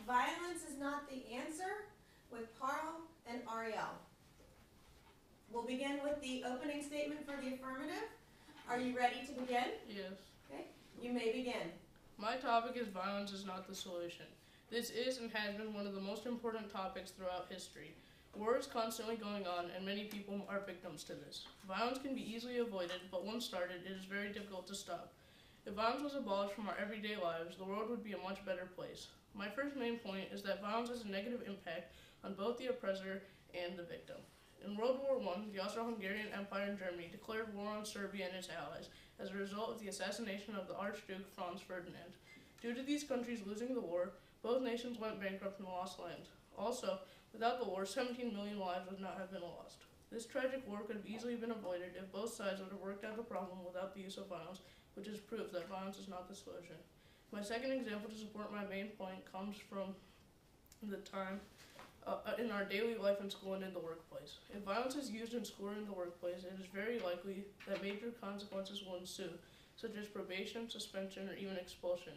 Violence is not the answer with Carl and Ariel. We'll begin with the opening statement for the affirmative. Are you ready to begin? Yes. Okay, you may begin. My topic is violence is not the solution. This is and has been one of the most important topics throughout history. War is constantly going on, and many people are victims to this. Violence can be easily avoided, but once started, it is very difficult to stop. If violence was abolished from our everyday lives, the world would be a much better place. My first main point is that violence has a negative impact on both the oppressor and the victim. In World War I, the Austro-Hungarian Empire in Germany declared war on Serbia and its allies as a result of the assassination of the Archduke Franz Ferdinand. Due to these countries losing the war, both nations went bankrupt and lost land. Also, without the war, 17 million lives would not have been lost. This tragic war could have easily been avoided if both sides would have worked out the problem without the use of violence, which is proof that violence is not the solution. My second example to support my main point comes from the time in our daily life in school and in the workplace. If violence is used in school or in the workplace, it is very likely that major consequences will ensue, such as probation, suspension, or even expulsion.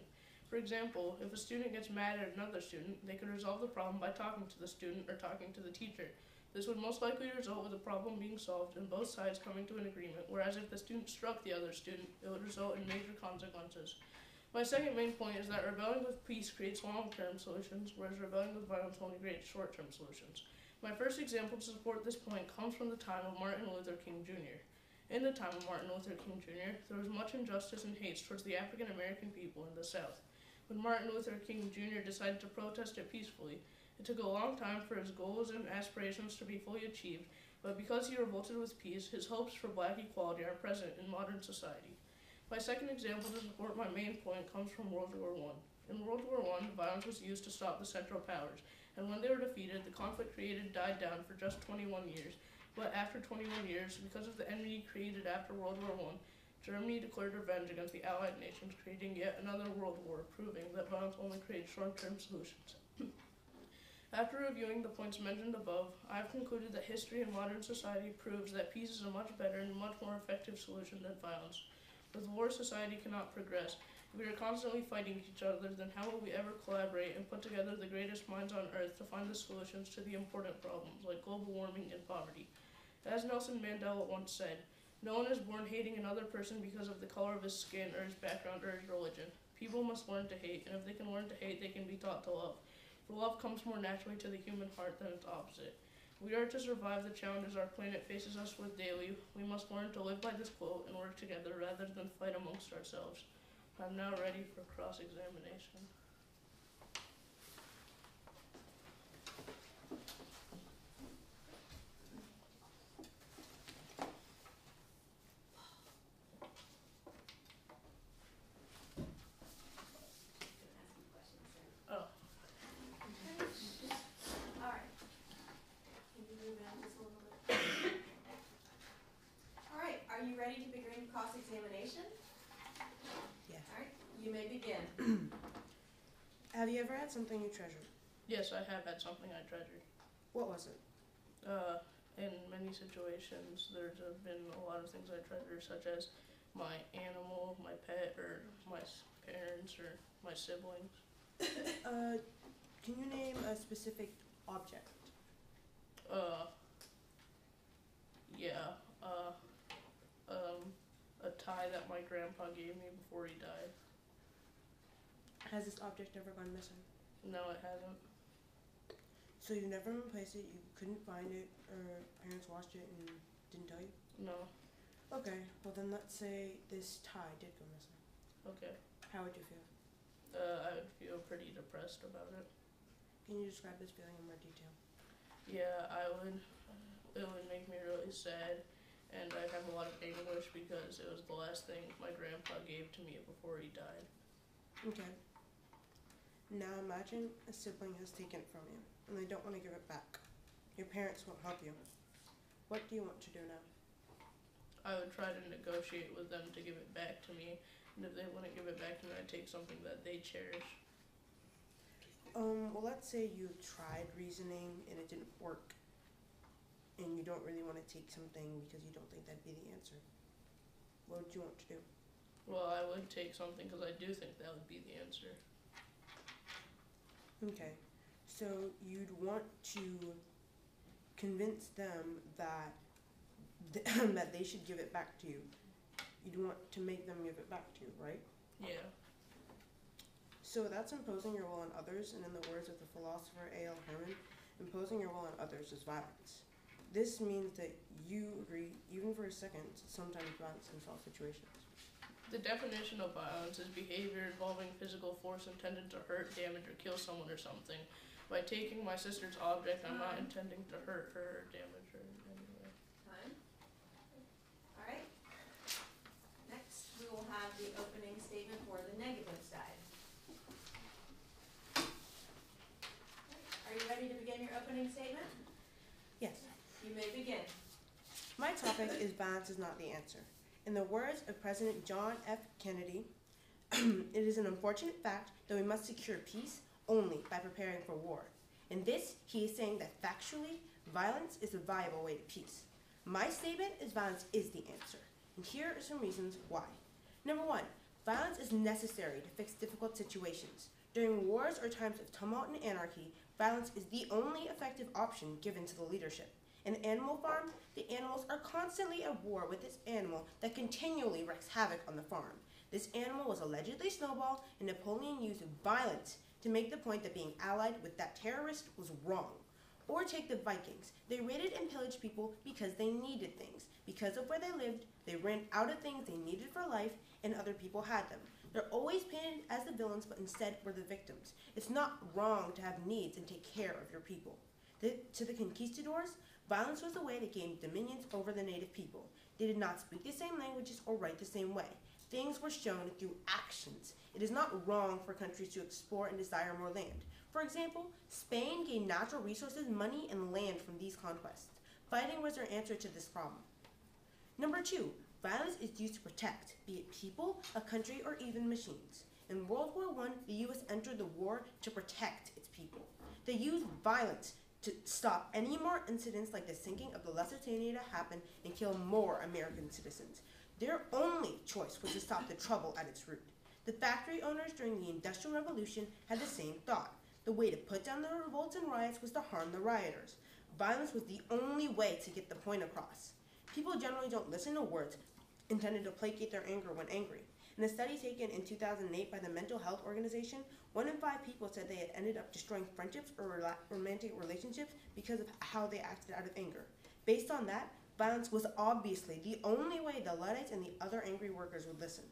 For example, if a student gets mad at another student, they could resolve the problem by talking to the student or talking to the teacher. This would most likely result with the problem being solved and both sides coming to an agreement, whereas if the student struck the other student, it would result in major consequences. My second main point is that rebelling with peace creates long-term solutions, whereas rebelling with violence only creates short-term solutions. My first example to support this point comes from the time of Martin Luther King Jr. In the time of Martin Luther King Jr., there was much injustice and hate towards the African American people in the South. When Martin Luther King Jr. decided to protest it peacefully, it took a long time for his goals and aspirations to be fully achieved, but because he revolted with peace, his hopes for black equality are present in modern society. My second example to support my main point comes from World War I. In World War I, violence was used to stop the Central Powers, and when they were defeated, the conflict created died down for just 21 years. But after 21 years, because of the enmity created after World War I, Germany declared revenge against the Allied nations, creating yet another world war, proving that violence only creates short-term solutions. After reviewing the points mentioned above, I have concluded that history in modern society proves that peace is a much better and much more effective solution than violence. With war, society cannot progress. If we are constantly fighting each other, then how will we ever collaborate and put together the greatest minds on earth to find the solutions to the important problems like global warming and poverty? As Nelson Mandela once said, no one is born hating another person because of the color of his skin or his background or his religion. People must learn to hate, and if they can learn to hate, they can be taught to love. For love comes more naturally to the human heart than its opposite. We are to survive the challenges our planet faces us with daily. We must learn to live by this quote and work together rather than fight amongst ourselves. I'm now ready for cross-examination. Oh. All right. Can you move in just a little bit? All right, are you ready to begin cross-examination? Yes. All right, you may begin. Have you ever had something you treasured? Yes, I have had something I treasured. What was it? In many situations, there's been a lot of things I treasure, such as my animal, my pet, or my parents, or my siblings. Can you name a specific object? Yeah, a tie that my grandpa gave me before he died. Has this object ever gone missing? No, it hasn't. So you never replaced it, you couldn't find it, or parents lost it and didn't tell you? No. Okay, well then let's say this tie did go missing. Okay. How would you feel? I would feel pretty depressed about it. Can you describe this feeling in more detail? Yeah, it would make me really sad, and I'd have a lot of anguish because it was the last thing my grandpa gave to me before he died. Okay. Now imagine a sibling has taken it from you, and they don't want to give it back. Your parents won't help you. What do you want to do now? I would try to negotiate with them to give it back to me, and if they wouldn't give it back to me, I'd take something that they cherish. Well, let's say you tried reasoning and it didn't work, and you don't really want to take something because you don't think that'd be the answer. What would you want to do? Well, I would take something because I do think that would be the answer. Okay, so you'd want to convince them that that they should give it back to you. You'd want to make them give it back to you, right? Yeah. So that's imposing your will on others, and in the words of the philosopher A.L. Herman, imposing your will on others is violence. This means that you agree, even for a second, to sometimes violence in all situations. The definition of violence is behavior involving physical force intended to hurt, damage, or kill someone or something. By taking my sister's object, I'm not intending to hurt her or damage her in any way. Time. All right. Next, we will have the opening statement for the negative side. Are you ready to begin your opening statement? Yes. You may begin. My topic is violence is not the answer. In the words of President John F. Kennedy, it is an unfortunate fact that we must secure peace only by preparing for war. In this, he is saying that factually, violence is a viable way to peace. My statement is violence is the answer, and here are some reasons why. Number one, violence is necessary to fix difficult situations. During wars or times of tumult and anarchy, violence is the only effective option given to the leadership. In the animal farm, the animals are constantly at war with this animal that continually wreaks havoc on the farm. This animal was allegedly Snowball, and Napoleon used violence to make the point that being allied with that terrorist was wrong. Or take the Vikings. They raided and pillaged people because they needed things. Because of where they lived, they ran out of things they needed for life, and other people had them. They're always painted as the villains, but instead were the victims. It's not wrong to have needs and take care of your people. To the conquistadors, violence was a way to gain dominions over the native people. They did not speak the same languages or write the same way. Things were shown through actions. It is not wrong for countries to explore and desire more land. For example, Spain gained natural resources, money, and land from these conquests. Fighting was their answer to this problem. Number two, violence is used to protect, be it people, a country, or even machines. In World War I, the U.S. entered the war to protect its people. They used violence to stop any more incidents like the sinking of the Lusitania to happen and kill more American citizens. Their only choice was to stop the trouble at its root. The factory owners during the Industrial Revolution had the same thought. The way to put down the revolts and riots was to harm the rioters. Violence was the only way to get the point across. People generally don't listen to words intended to placate their anger when angry. In a study taken in 2008 by the Mental Health Organization, 1 in 5 people said they had ended up destroying friendships or romantic relationships because of how they acted out of anger. Based on that, violence was obviously the only way the Luddites and the other angry workers would listen.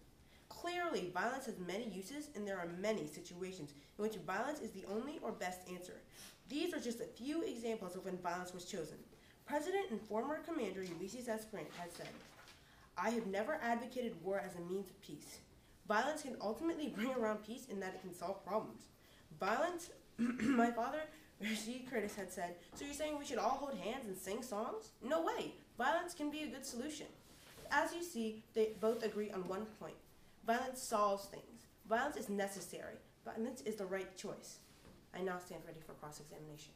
Clearly, violence has many uses, and there are many situations in which violence is the only or best answer. These are just a few examples of when violence was chosen. President and former Commander Ulysses S. Grant has said, "I have never advocated war as a means of peace. Violence can ultimately bring around peace in that it can solve problems. Violence," my father, Rasheed Curtis, had said, "So you're saying we should all hold hands and sing songs? No way. Violence can be a good solution." As you see, they both agree on one point. Violence solves things. Violence is necessary. Violence is the right choice. I now stand ready for cross-examination.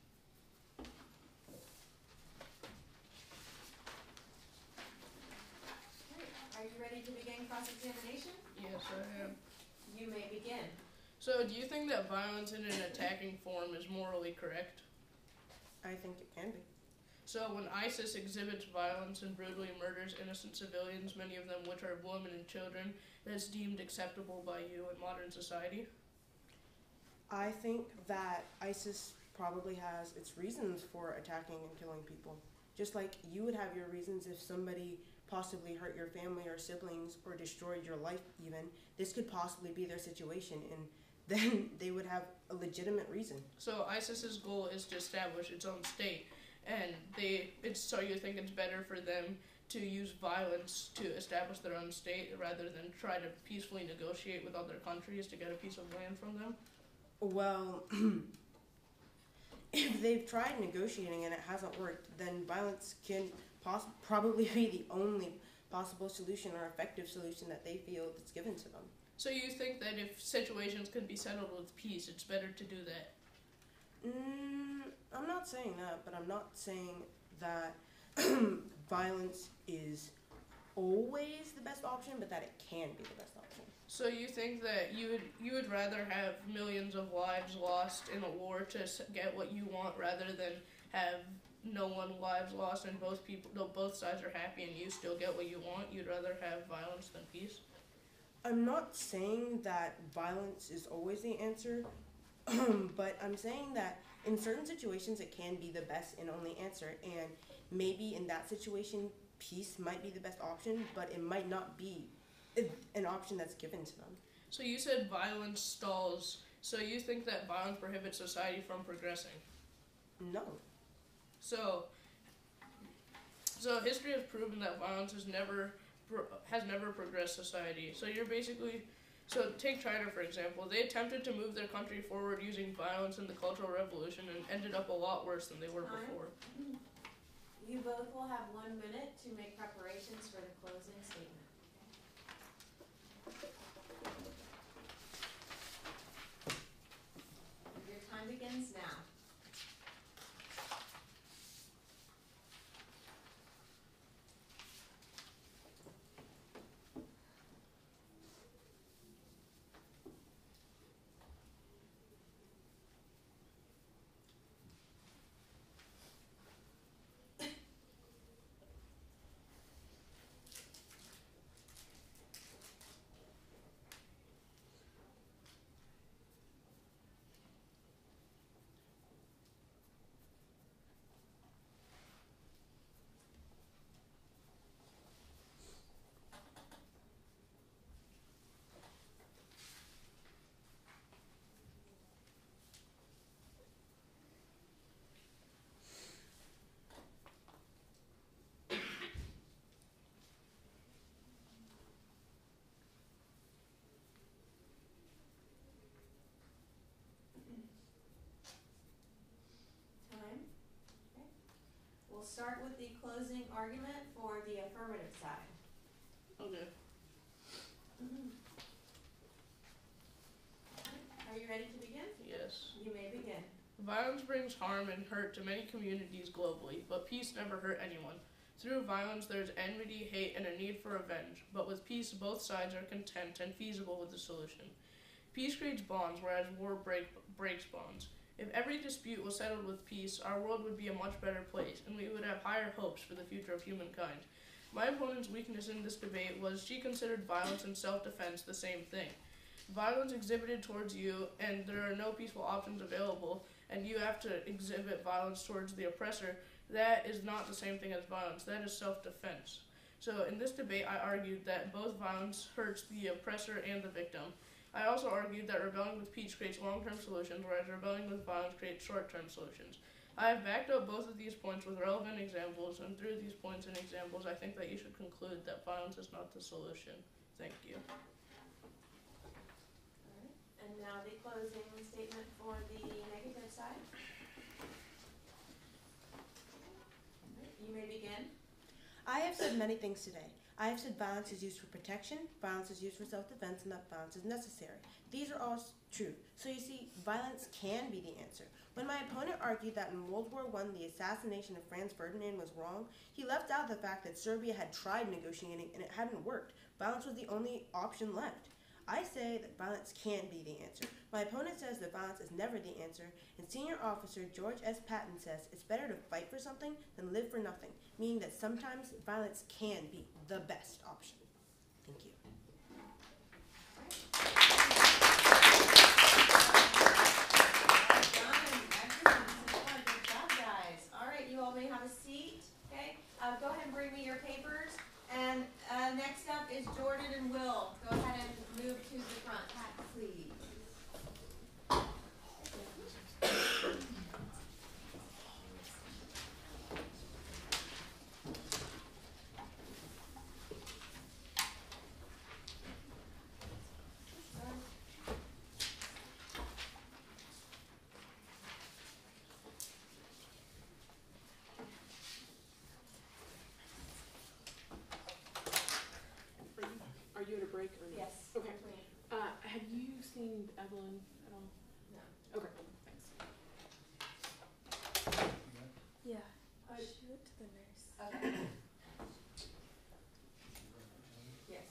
Are you ready to begin cross-examination? Yes, I am. You may begin. So, do you think that violence in an attacking form is morally correct? I think it can be. So, when ISIS exhibits violence and brutally murders innocent civilians, many of them which are women and children, that's deemed acceptable by you in modern society? I think that ISIS probably has its reasons for attacking and killing people. Just like you would have your reasons if somebody possibly hurt your family or siblings or destroyed your life even. This could possibly be their situation, and then they would have a legitimate reason. So ISIS's goal is to establish its own state, and so you think it's better for them to use violence to establish their own state rather than try to peacefully negotiate with other countries to get a piece of land from them? Well, if they've tried negotiating and it hasn't worked, then violence can probably be the only possible solution or effective solution that they feel that's given to them. So you think that if situations can be settled with peace, it's better to do that? I'm not saying that, but I'm not saying that violence is always the best option, but that it can be the best option. So you think that you would rather have millions of lives lost in a war to get what you want rather than have no one lives lost and both sides are happy and you still get what you want? You'd rather have violence than peace? I'm not saying that violence is always the answer, but I'm saying that in certain situations it can be the best and only answer, and maybe in that situation peace might be the best option, but it might not be an option that's given to them. So you said violence stalls. So you think that violence prohibits society from progressing? No. So history has proven that violence has never progressed society. So you're basically, so take China for example. They attempted to move their country forward using violence in the Cultural Revolution and ended up a lot worse than they were before. You both will have 1 minute to make preparations for the closing statement. Your time begins now. We'll start with the closing argument for the affirmative side. Okay. Are you ready to begin? Yes. You may begin. Violence brings harm and hurt to many communities globally, but peace never hurt anyone. Through violence, there is enmity, hate, and a need for revenge, but with peace, both sides are content and feasible with the solution. Peace creates bonds, whereas war breaks bonds. If every dispute was settled with peace, our world would be a much better place, and we would have higher hopes for the future of humankind. My opponent's weakness in this debate was she considered violence and self-defense the same thing. Violence exhibited towards you, and there are no peaceful options available, and you have to exhibit violence towards the oppressor. That is not the same thing as violence. That is self-defense. So in this debate, I argued that both violence hurts the oppressor and the victim. I also argued that rebelling with peace creates long-term solutions, whereas rebelling with violence creates short-term solutions. I have backed up both of these points with relevant examples, and through these points and examples, I think that you should conclude that violence is not the solution. Thank you. All right. And now the closing statement for the negative side. All right. You may begin. I have said many things today. I have said violence is used for protection, violence is used for self-defense, and that violence is necessary. These are all true. So you see, violence can be the answer. When my opponent argued that in World War I the assassination of Franz Ferdinand was wrong, he left out the fact that Serbia had tried negotiating and it hadn't worked. Violence was the only option left. I say that violence can be the answer. My opponent says that violence is never the answer, and Senior Officer George S. Patton says it's better to fight for something than live for nothing, meaning that sometimes violence can be the best option. Thank you. Good job, guys. All right, you all may have a seat. Okay, go ahead and bring me your papers. And next up is Jordan and Will. Go ahead and move to the front, please. Are you at a break or no? Yes. Okay. Kathleen. Have you seen Evelyn at all? No. Okay, thanks. Yeah, she went to the nurse. Okay. Yes.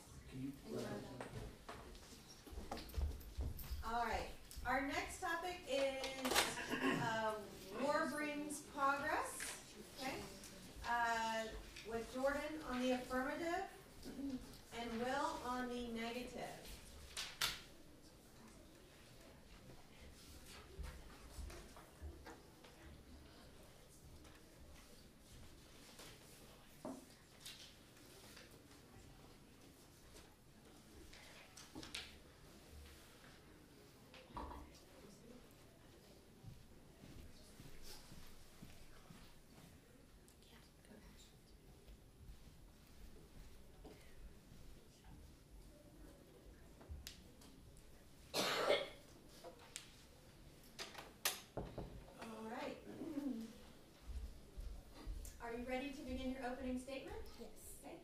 you ready to begin your opening statement? Yes. Okay.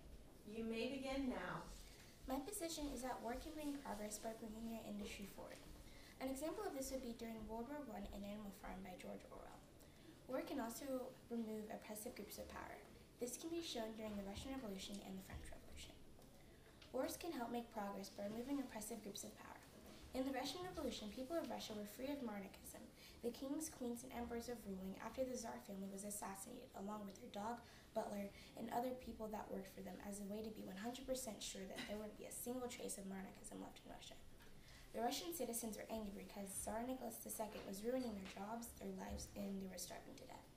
You may begin now. My position is that war can bring progress by bringing your industry forward. An example of this would be during World War I in Animal Farm by George Orwell. War can also remove oppressive groups of power. This can be shown during the Russian Revolution and the French Revolution. Wars can help make progress by removing oppressive groups of power. In the Russian Revolution, people of Russia were free of monarchism, the kings, queens, and emperors of ruling after the Tsar family was assassinated, along with their dog, butler, and other people that worked for them as a way to be 100% sure that there wouldn't be a single trace of monarchism left in Russia. The Russian citizens were angry because Tsar Nicholas II was ruining their jobs, their lives, and they were starving to death.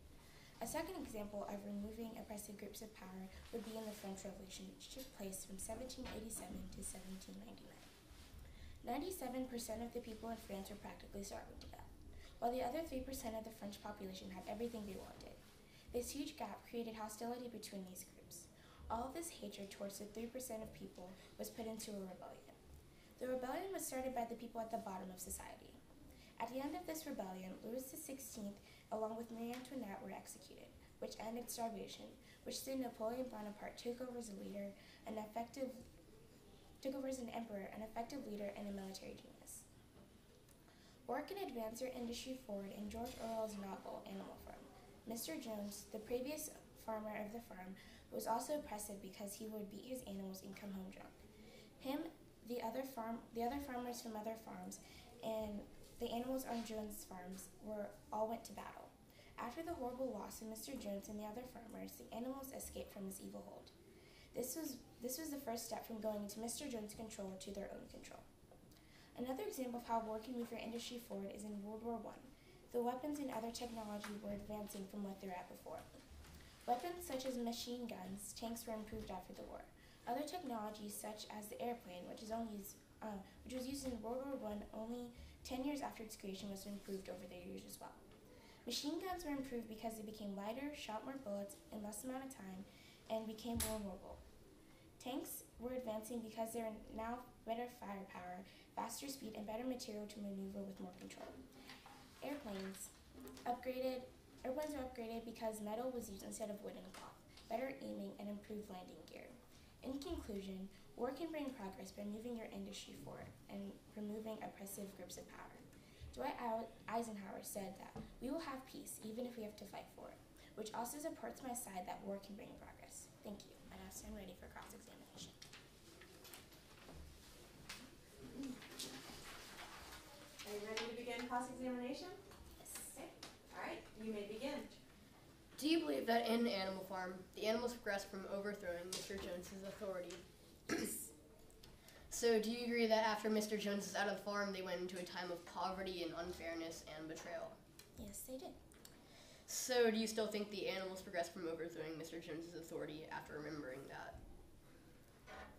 A second example of removing oppressive groups of power would be in the French Revolution, which took place from 1787 to 1799. 97% of the people in France were practically starving to death, while the other 3% of the French population had everything they wanted. This huge gap created hostility between these groups. All of this hatred towards the 3% of people was put into a rebellion. The rebellion was started by the people at the bottom of society. At the end of this rebellion, Louis XVI, along with Marie Antoinette, were executed, which ended starvation, which soon Napoleon Bonaparte took over as an emperor, an effective leader, and a military genius. War can advance your industry forward in George Orwell's novel, Animal Farm. Mr. Jones, the previous farmer of the farm, was also oppressive because he would beat his animals and come home drunk. Him, the other farmers from other farms, and the animals on Jones' farms all went to battle. After the horrible loss of Mr. Jones and the other farmers, the animals escaped from his evil hold. This was the first step from going into Mr. Jones' control to their own control. Another example of how war can move your industry forward is in World War I. The weapons and other technology were advancing from what they were at before. Weapons such as machine guns, tanks were improved after the war. Other technologies such as the airplane, which was used in World War I only 10 years after its creation, was improved over the years as well. Machine guns were improved because they became lighter, shot more bullets in less amount of time, and became more mobile. Tanks were advancing because there are now better firepower, faster speed, and better material to maneuver with more control. Airplanes were upgraded because metal was used instead of wood and cloth, better aiming, and improved landing gear. In conclusion, war can bring progress by moving your industry forward and removing oppressive groups of power. Dwight Eisenhower said that we will have peace even if we have to fight for it, which also supports my side that war can bring progress. Thank you. I now stand ready for cross-examination. Are you ready to begin cross-examination? Yes. Okay. All right, you may begin. Do you believe that in Animal Farm, the animals progressed from overthrowing Mr. Jones's authority? So do you agree that after Mr. Jones is out of the farm, they went into a time of poverty and unfairness and betrayal? Yes, they did. So do you still think the animals progressed from overthrowing Mr. Jones's authority after remembering that?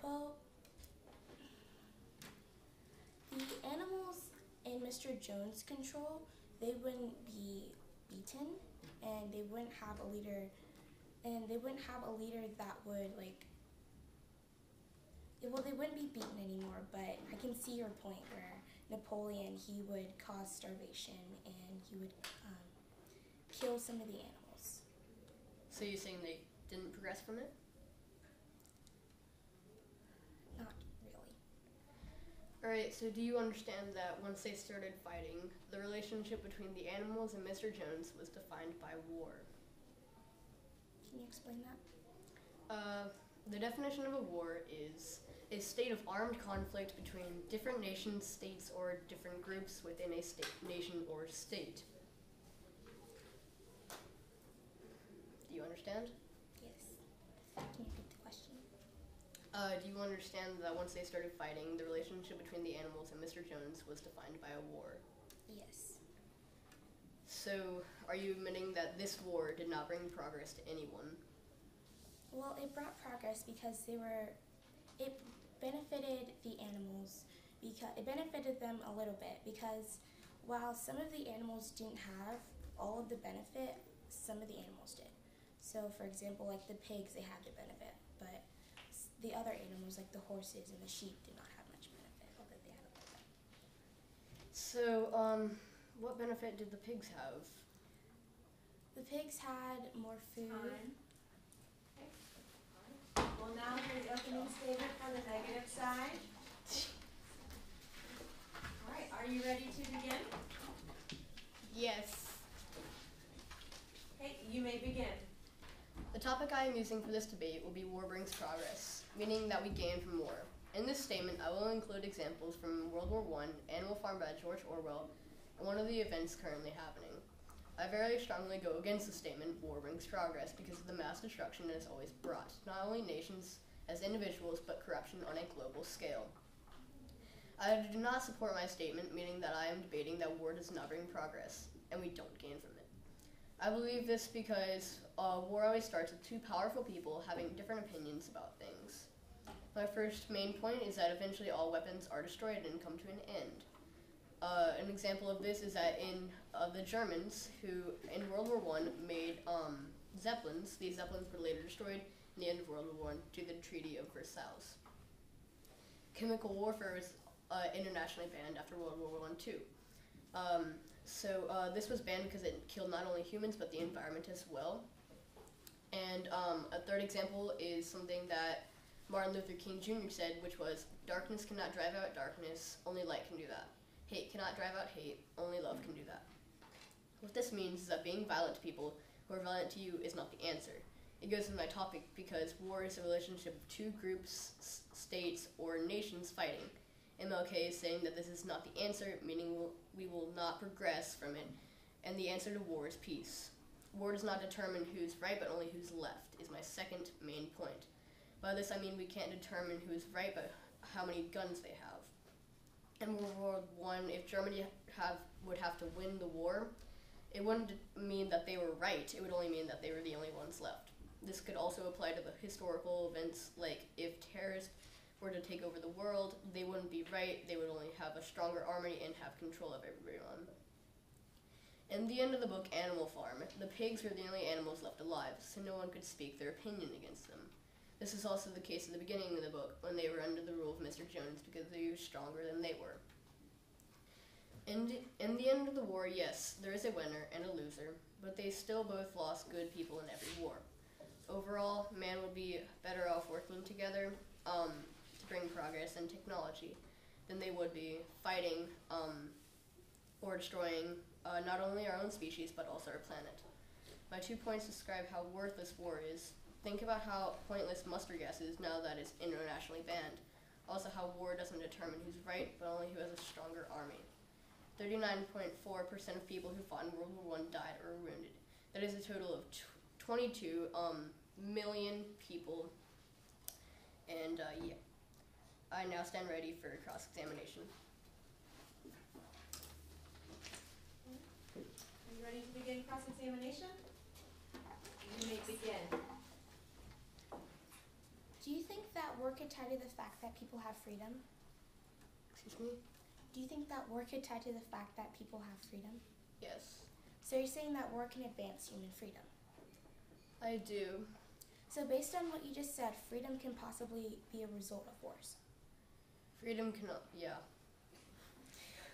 Well, the animals in Mr. Jones' control, they wouldn't be beaten, and they wouldn't have a leader, that would they wouldn't be beaten anymore, but I can see your point where Napoleon, he would cause starvation and he would kill some of the animals. So you're saying they didn't progress from it? Not really. Alright, so do you understand that once they started fighting, the relationship between the animals and Mr. Jones was defined by war? Can you explain that? The definition of a war is a state of armed conflict between different nations, states, or different groups within a nation or state. Do you understand? Yes. Can you repeat the question? Do you understand that once they started fighting, the relationship between the animals and Mr. Jones was defined by a war? Yes. So, are you admitting that this war did not bring progress to anyone? Well, it brought progress because it benefited the animals, because it benefited them a little bit, because while some of the animals didn't have all of the benefit, some of the animals did. So, for example, like the pigs, they had the benefit, but the other animals, like the horses and the sheep, did not have much benefit, although they had a little bit. So, what benefit did the pigs have? The pigs had more food. Time. We'll now hear the opening statement for the negative side. All right, are you ready to begin? Yes. Okay, you may begin. The topic I am using for this debate will be war brings progress, meaning that we gain from war. In this statement, I will include examples from World War I, Animal Farm by George Orwell, and one of the events currently happening. I very strongly go against the statement, war brings progress, because of the mass destruction it has always brought, not only nations as individuals, but corruption on a global scale. I do not support my statement, meaning that I am debating that war does not bring progress, and we don't gain from it. I believe this because war always starts with two powerful people having different opinions about things. My first main point is that eventually all weapons are destroyed and come to an end. An example of this is that in the Germans, who in World War I made Zeppelins, these Zeppelins were later destroyed in the end of World War I due to the Treaty of Versailles. Chemical warfare was internationally banned after World War I too. This was banned because it killed not only humans but the environment as well. And a third example is something that Martin Luther King Jr. said, which was, "Darkness cannot drive out darkness, only light can do that. Hate cannot drive out hate, only love can do that." What this means is that being violent to people who are violent to you is not the answer. It goes into my topic because war is a relationship of two groups, states, or nations fighting. MLK is saying that this is not the answer, meaning we will not progress from it, and the answer to war is peace. War does not determine who's right, but only who's left, is my second main point. By this I mean we can't determine who's right, but how many guns they have. In World War I, if Germany would have to win the war, it wouldn't mean that they were right, it would only mean that they were the only ones left. This could also apply to the historical events, like if terrorists were to take over the world, they wouldn't be right, they would only have a stronger army and have control of everyone. In the end of the book Animal Farm, the pigs were the only animals left alive, so no one could speak their opinion against them. This is also the case at the beginning of the book, when they were under the rule of Mr. Jones, because they were stronger than they were. In the end of the war, yes, there is a winner and a loser, but they still both lost good people in every war. Overall, man would be better off working together to bring progress and technology than they would be fighting or destroying not only our own species, but also our planet. My 2 points describe how worthless war is. Think about how pointless mustard gas is now that it's internationally banned. Also how war doesn't determine who's right, but only who has a stronger army. 39.4% of people who fought in World War I died or were wounded. That is a total of 22 million people. And yeah, I now stand ready for cross-examination. Are you ready to begin cross-examination? You may begin. Do you think that war could tie to the fact that people have freedom? Excuse me? Do you think that war could tie to the fact that people have freedom? Yes. So you're saying that war can advance human freedom? I do. So based on what you just said, freedom can possibly be a result of wars. Freedom cannot, yeah.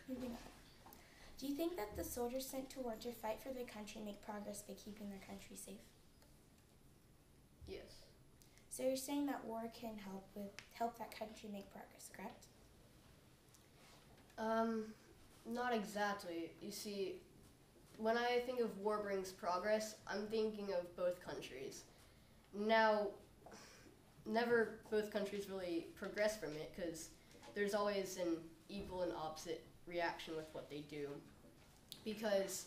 Moving on. Do you think that the soldiers sent to war to fight for their country make progress by keeping their country safe? Yes. So you're saying that war can help that country make progress, correct? Not exactly. You see, when I think of war brings progress, I'm thinking of both countries. Now, never both countries really progress from it, because there's always an equal and opposite reaction with what they do. Because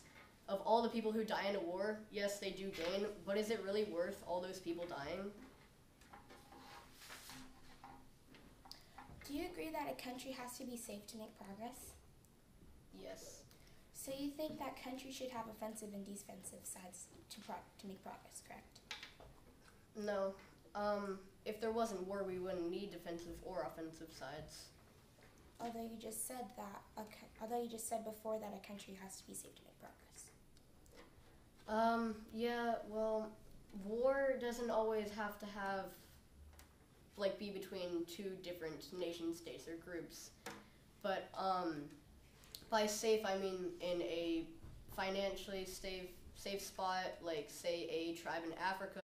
of all the people who die in a war, yes, they do gain, but is it really worth all those people dying? Do you agree that a country has to be safe to make progress? Yes. So you think that countries should have offensive and defensive sides to make progress, correct? No. If there wasn't war, we wouldn't need defensive or offensive sides. Although you just said before that a country has to be safe to make progress. Yeah, well, war doesn't always have to be between two different nation states or groups. But, by safe, I mean in a financially safe spot, like, say, a tribe in Africa